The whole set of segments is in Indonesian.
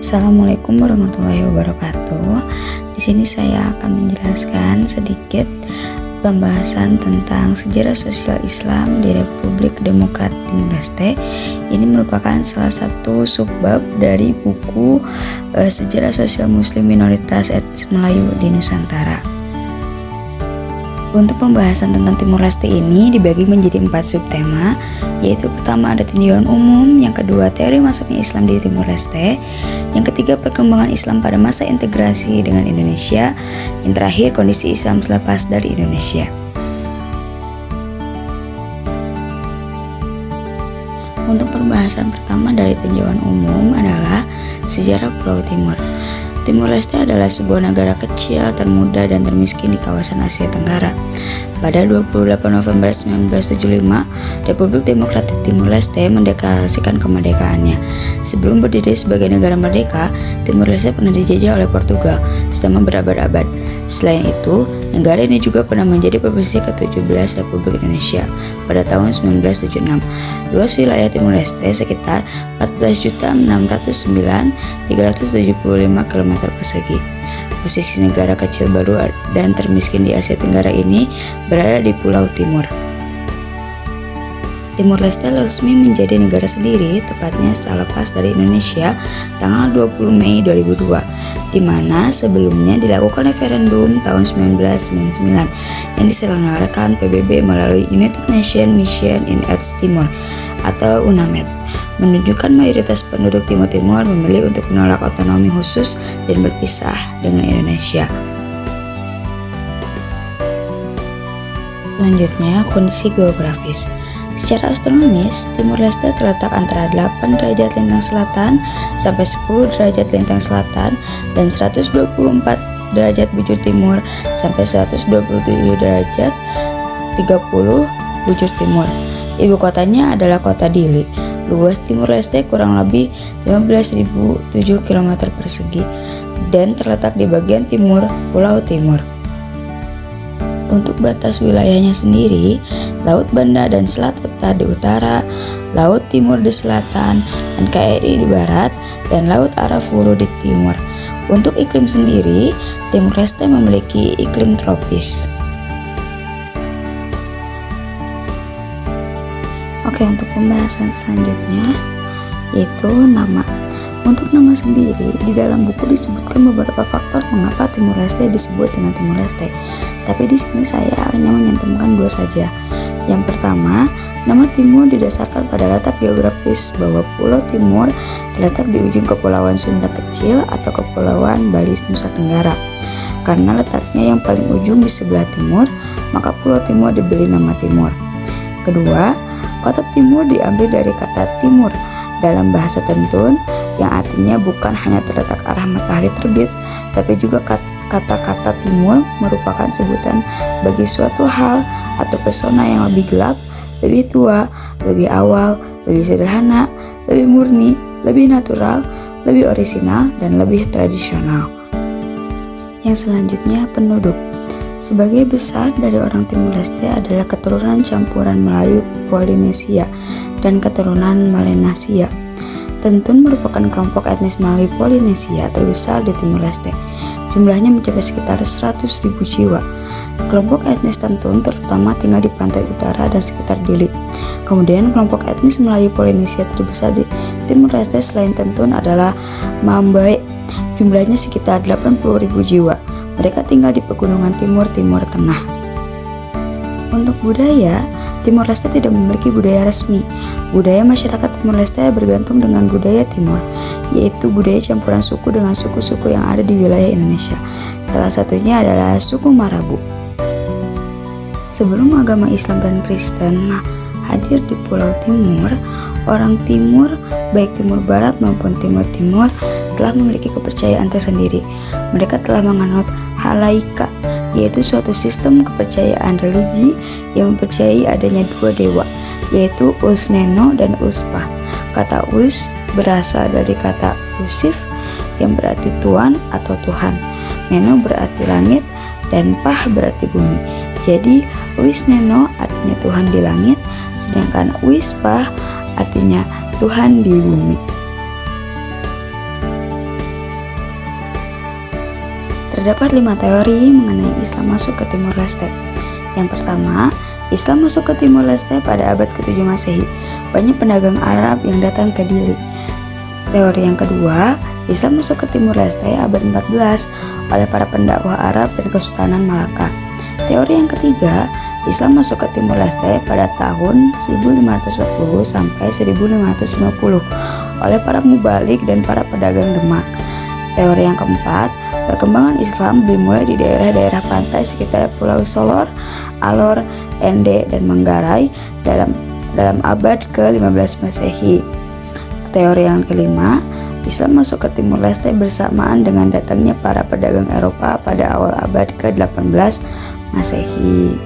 Assalamualaikum warahmatullahi wabarakatuh. Di sini saya akan menjelaskan sedikit pembahasan tentang sejarah sosial Islam di Republik Demokrat Timur Leste. Ini merupakan salah satu subbab dari buku Sejarah Sosial Muslim Minoritas Etnis Melayu di Nusantara. Untuk pembahasan tentang Timur Leste ini dibagi menjadi 4 subtema, yaitu pertama ada tinjauan umum, yang kedua teori masuknya Islam di Timur Leste, yang ketiga perkembangan Islam pada masa integrasi dengan Indonesia, yang terakhir kondisi Islam selepas dari Indonesia. Untuk pembahasan pertama dari tinjauan umum adalah sejarah Pulau Timur. Timur Leste adalah sebuah negara kecil, termuda, dan termiskin di kawasan Asia Tenggara. Pada 28 November 1975, Republik Demokratik Timur Leste mendeklarasikan kemerdekaannya. Sebelum berdiri sebagai negara merdeka, Timur Leste pernah dijajah oleh Portugal selama berabad-abad. Selain itu, negara ini juga pernah menjadi provinsi ke-17 Republik Indonesia pada tahun 1976. Luas wilayah Timur Leste sekitar 14.609.375 km persegi. Posisi negara kecil baru dan termiskin di Asia Tenggara ini berada di Pulau Timur. Timur Leste resmi menjadi negara sendiri tepatnya selepas dari Indonesia tanggal 20 Mei 2002, di mana sebelumnya dilakukan referendum tahun 1999 yang diselenggarakan PBB melalui United Nations Mission in East Timor atau UNAMED, menunjukkan mayoritas penduduk Timur Timur memilih untuk menolak otonomi khusus dan berpisah dengan Indonesia. Selanjutnya, kondisi geografis. Secara astronomis, Timur Leste terletak antara 8 derajat lintang selatan sampai 10 derajat lintang selatan dan 124 derajat bujur timur sampai 127 derajat 30 bujur timur. Ibu kotanya adalah kota Dili. Luas Timur Leste kurang lebih 15.007 km persegi dan terletak di bagian timur Pulau Timur. Untuk batas wilayahnya sendiri, Laut Banda dan Selat Utara di utara, Laut Timur di selatan, NKRI di barat, dan Laut Arafuru di timur. Untuk iklim sendiri, Timur Leste memiliki iklim tropis. Oke, untuk pembahasan selanjutnya yaitu nama. Untuk nama sendiri, di dalam buku disebutkan beberapa faktor mengapa Timur Leste disebut dengan Timur Leste. Tapi di sini saya hanya menyantumkan 2 saja. Yang pertama, nama Timur didasarkan pada letak geografis bahwa Pulau Timur terletak di ujung Kepulauan Sunda Kecil atau Kepulauan Bali Nusa Tenggara. Karena letaknya yang paling ujung di sebelah timur, maka Pulau Timur diberi nama Timur. Kedua, kota Timur diambil dari kata timur dalam bahasa Tentun yang artinya bukan hanya terletak arah matahari terbit, tapi juga kata-kata timur merupakan sebutan bagi suatu hal atau pesona yang lebih gelap, lebih tua, lebih awal, lebih sederhana, lebih murni, lebih natural, lebih orisinal, dan lebih tradisional. Yang selanjutnya, penduduk. Sebagai besar dari orang Timur Leste adalah keturunan campuran Melayu Polinesia dan keturunan Melanesia. Tentun merupakan kelompok etnis Melayu Polinesia terbesar di Timur Leste. Jumlahnya mencapai sekitar 100.000 jiwa. Kelompok etnis Tentun terutama tinggal di pantai utara dan sekitar Dili. Kemudian kelompok etnis Melayu Polinesia terbesar di Timur Leste selain Tentun adalah Mambae. Jumlahnya sekitar 80.000 jiwa. Mereka tinggal di pegunungan Timur Tengah. Untuk budaya, Timur Leste tidak memiliki budaya resmi. Budaya masyarakat Timur Leste bergantung dengan budaya Timur, yaitu budaya campuran suku dengan suku-suku yang ada di wilayah Indonesia. Salah satunya adalah suku Marabu. Sebelum agama Islam dan Kristen hadir di Pulau Timur, orang Timur, baik Timur Barat maupun Timur Timur, telah memiliki kepercayaan tersendiri. Mereka telah menganut halaika, yaitu suatu sistem kepercayaan religi yang mempercayai adanya 2 dewa, yaitu Usneno dan Uspah. Kata Us berasal dari kata Usif yang berarti Tuan atau Tuhan, Neno berarti langit, dan Pah berarti bumi. Jadi Wisneno artinya Tuhan di langit, sedangkan Wispah artinya Tuhan di bumi. Terdapat 5 teori mengenai Islam masuk ke Timur Leste. Yang pertama, Islam masuk ke Timur Leste pada abad ke-7 Masehi. Banyak pedagang Arab yang datang ke Dili. Teori yang kedua, Islam masuk ke Timur Leste abad 14 oleh para pendakwah Arab dan Kesultanan Malaka. Teori yang ketiga, Islam masuk ke Timur Leste pada tahun 1540 sampai 1550 oleh para mubalik dan para pedagang Demak. Teori yang keempat, perkembangan Islam dimulai di daerah-daerah pantai sekitar Pulau Solor, Alor, Ende, dan Manggarai dalam abad ke-15 Masehi. Teori yang kelima, Islam masuk ke Timur Leste bersamaan dengan datangnya para pedagang Eropa pada awal abad ke-18 Masehi.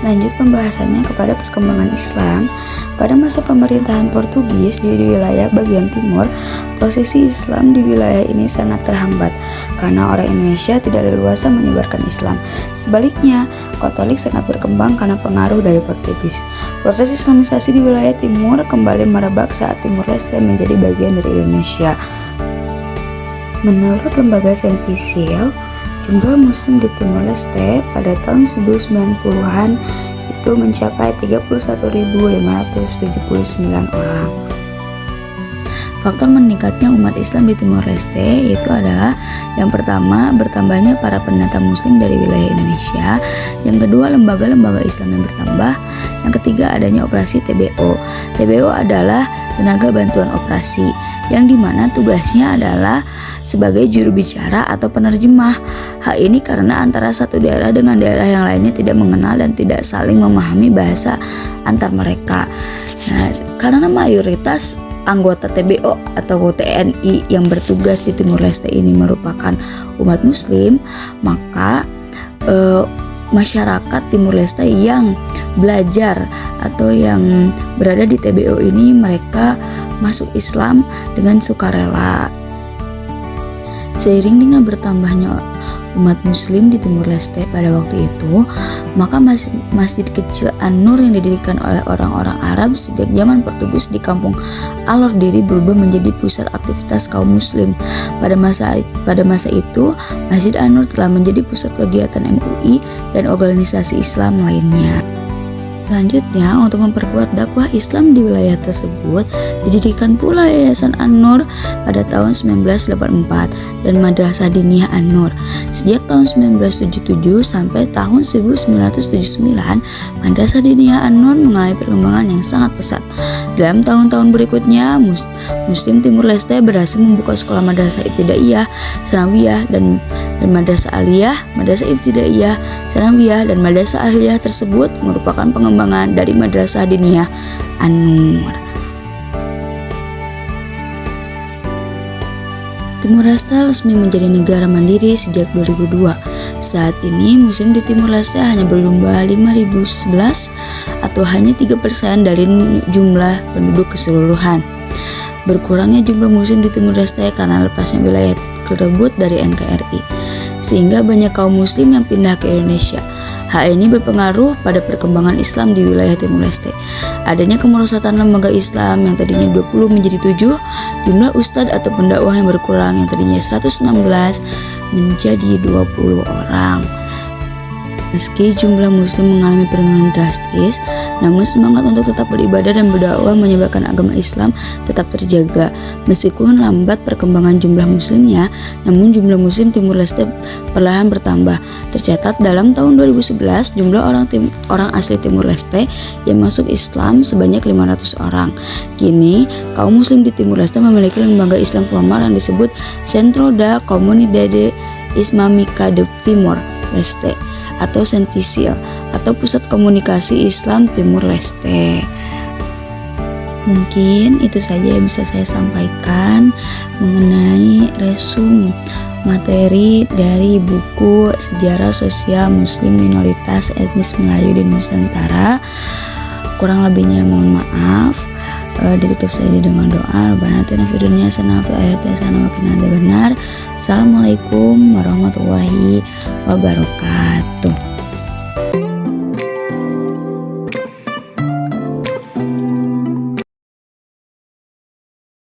Lanjut pembahasannya kepada perkembangan Islam. Pada masa pemerintahan Portugis di wilayah bagian timur, prosesi Islam di wilayah ini sangat terhambat karena orang Indonesia tidak leluasa menyebarkan Islam. Sebaliknya, Katolik sangat berkembang karena pengaruh dari Portugis. Proses Islamisasi di wilayah timur kembali merebak saat Timur Leste menjadi bagian dari Indonesia. Menurut lembaga Sentisil, jumlah Muslim di Timur Leste pada tahun 1990-an itu mencapai 31.579 orang. Faktor meningkatnya umat Islam di Timor Leste yaitu adalah yang pertama, bertambahnya para pendatang Muslim dari wilayah Indonesia. Yang kedua, lembaga-lembaga Islam yang bertambah. Yang ketiga, adanya operasi TBO. TBO adalah tenaga bantuan operasi, yang dimana tugasnya adalah sebagai juru bicara atau penerjemah. Hal ini karena antara satu daerah dengan daerah yang lainnya tidak mengenal dan tidak saling memahami bahasa antar mereka. Nah, karena mayoritas anggota TBO atau TNI yang bertugas di Timur Leste ini merupakan umat Muslim, maka masyarakat Timur Leste yang belajar atau yang berada di TBO ini mereka masuk Islam dengan sukarela. Seiring dengan bertambahnya umat Muslim di Timur Leste pada waktu itu, maka masjid kecil An-Nur yang didirikan oleh orang-orang Arab sejak zaman Portugis di kampung Alor Diri berubah menjadi pusat aktivitas kaum Muslim. Pada masa itu, Masjid An-Nur telah menjadi pusat kegiatan MUI dan organisasi Islam lainnya. Selanjutnya, untuk memperkuat dakwah Islam di wilayah tersebut, didirikan pula Yayasan An-Nur pada tahun 1984 dan Madrasah Diniyah An-Nur. Sejak tahun 1977 sampai tahun 1979, Madrasah Diniyah An-Nur mengalami perkembangan yang sangat pesat. Dalam tahun-tahun berikutnya, Muslim Timur Leste berhasil membuka sekolah Madrasah Ibtidaiyah, Sanawiyah, dan Madrasah Aliyah. Madrasah Ibtidaiyah, Sanawiyah, dan Madrasah Aliyah tersebut merupakan pengembangan dari Madrasah Diniyah An-Nur. Timur Leste resmi menjadi negara mandiri sejak 2002. Saat ini Muslim di Timur Leste hanya berjumlah 5.011 atau hanya 3% dari jumlah penduduk keseluruhan. Berkurangnya jumlah Muslim di Timur Leste karena lepasnya wilayah tersebut dari NKRI, sehingga banyak kaum Muslim yang pindah ke Indonesia. Hal ini berpengaruh pada perkembangan Islam di wilayah Timur Leste. Adanya kemerosotan lembaga Islam yang tadinya 20 menjadi 7, jumlah ustadz atau pendakwah yang berkurang yang tadinya 116 menjadi 20 orang. Meski jumlah Muslim mengalami penurunan drastis, namun semangat untuk tetap beribadah dan berdakwah menyebarkan agama Islam tetap terjaga. Meskipun lambat perkembangan jumlah Muslimnya, namun jumlah Muslim Timur Leste perlahan bertambah. Tercatat dalam tahun 2011, jumlah orang asli Timur Leste yang masuk Islam sebanyak 500 orang. Kini, kaum Muslim di Timur Leste memiliki lembaga Islam formal yang disebut Centro da Comunidade Islamica de Timor Leste atau Sentisil atau Pusat Komunikasi Islam Timur Leste. Mungkin itu saja yang bisa saya sampaikan mengenai resum materi dari buku Sejarah Sosial Muslim Minoritas Etnis Melayu di Nusantara. Kurang lebihnya mohon maaf. Ditutup saja dengan doa. Rabbana atina fid dunya hasanah wa fil akhirati hasanah wa qina adzabannar. Assalamualaikum warahmatullahi wabarakatuh.